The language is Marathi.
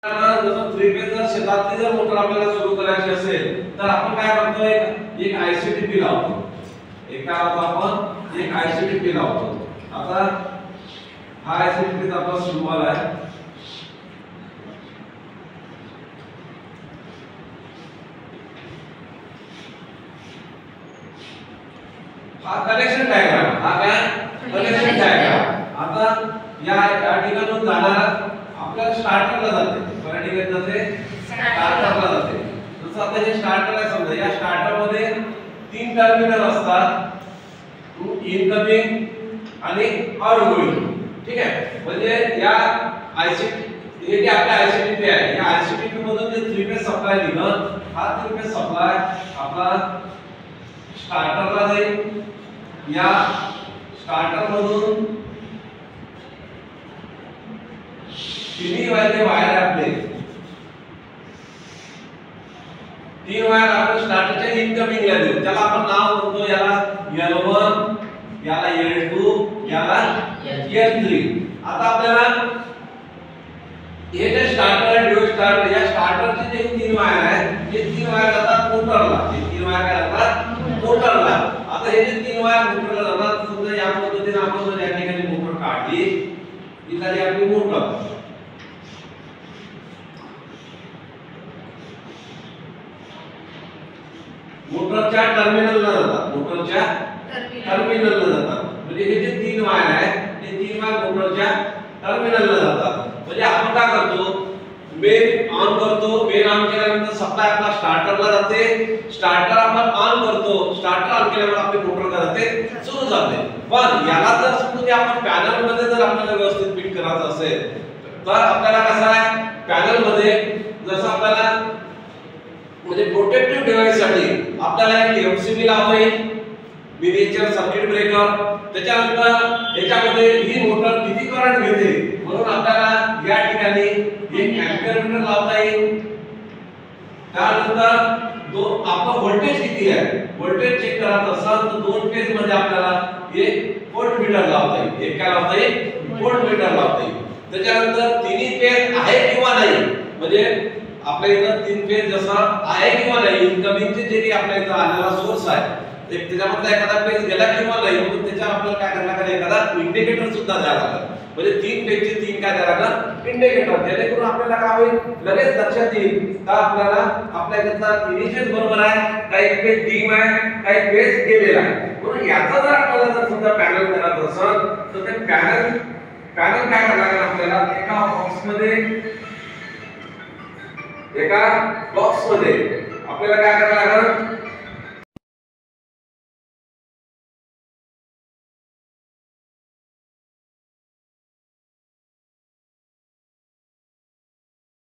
जसं थ्री फेज जर शेतातली जर मोटर आपल्याला सुरू करायची असेल तर आपण काय करतो, एक आयसीटीपी लावतो. आपण एक आयसीटीपी लावतो. आता हा आयसीटीपीचा आपला सिम्बॉल आहे. हा कनेक्शन डायग्राम. हा काय कनेक्शन डायग्राम. आता या ठिकाणून जाणारा आपल्याला स्टार्टरला जाते. कोणत्या ठिकाणी जाते? स्टार्टरला जाते. जसं आता हे स्टार्टर आहे समजा, या स्टार्टर मध्ये 3 टर्मिनल असतात, इनकमिंग आणि आउटगोइंग. ठीक आहे. म्हणजे या आयसीटी हे जे आपल्या आयसीटीपी आहे, या आयसीटीपी मधून जे 3 फेज सप्लाय निघत, हा 3 फेज सप्लाय आपला स्टार्टरला जाईल. या स्टार्टर मधून तिन्ही वायर आपले 3 वायर आपण स्टार्टरच्या इनकमिंगला देऊ. त्याला आपण नाव देतो, याला L1, याला L2, याला L3. आता आपल्याला हे जे स्टार्टर आहे, ड्युअल स्टार्टर, या स्टार्टरचे जे 3 वायर आहेत, हे 3 वायर जातात मोटरला. हे 3 वायर काय जातात? मोटरला. आता हे जे 3 वायर मोटरला जातात, समजा या पद्धतीने आपण जर या ठिकाणी मोटर काढली, ही झाली आपली मोटर. मोटरच्या टर्मिनलला जातात. मोटरच्या टर्मिनलला जातात. म्हणजे हे जे 3 वायर आहेत, हे 3 वायर मोटरच्या टर्मिनलला जातात. म्हणजे आपण काय करतो, मेन ऑन करतो. मेन ऑन केल्यानंतर सप्लाय आपला स्टार्टरला जाते. स्टार्टर आपण ऑन करतो. स्टार्टर ऑन केल्यावर आपली मोटर काय जाते? सुरू जाते. पण याला जर समजा आपण पॅनल मध्ये जर आपल्याला व्यवस्थित फिट करायचं असेल तर आपल्याला कसं आहे, पॅनल मध्ये जसं आपल्याला म्हणजे प्रोटेक्टिव्ह डिव्हाइस साठी आपल्याला एक एमसीबी लावता येईल, मिनिएचर सर्किट ब्रेकर. त्याच्यानंतर याच्यामध्ये ही मोटर किती करंट घेते म्हणून आपल्याला या ठिकाणी एक एम्पियर मीटर लावता येईल. त्यानंतर आपला व्होल्टेज किती आहे, व्होल्टेज चेक करायचं असेल तर 2 फेज मध्ये आपल्याला एक व्होल्ट मीटर लावता येईल. एक काय लावता येईल? व्होल्ट मीटर लावता येईल. त्याच्यानंतर तिन्ही फेज आहे किंवा नाही, म्हणजे आपल्या इथं 3 फेज जसं आहे किंवा नाही, इनकमिंगचे जे आपल्या इथं आलेला सोर्स आहे त्याच्यामधला एखादा फेज गेला किंवा नाही, म्हणून त्याच्यावर आपल्याला काय करायला लागेल, एखादा इंडिकेटर सुद्धा द्यावा लागेल. म्हणजे 3 फेजचे 3 काय द्यावा लागेल? इंडिकेटर. जेणेकरून आपल्याला काय होईल, लगेच लक्षात येईल का आपल्याला आपल्या इथला तिन्ही फेज बरोबर आहे, काही फेज डीम आहे, काही फेज गेलेला आहे. म्हणून याचा जर आपल्याला जर समजा पॅनल करायचं असेल तर ते पॅनल काय करायला लागेल आपल्याला, एका बॉक्स मध्ये आपल्याला काय करायला लागेल,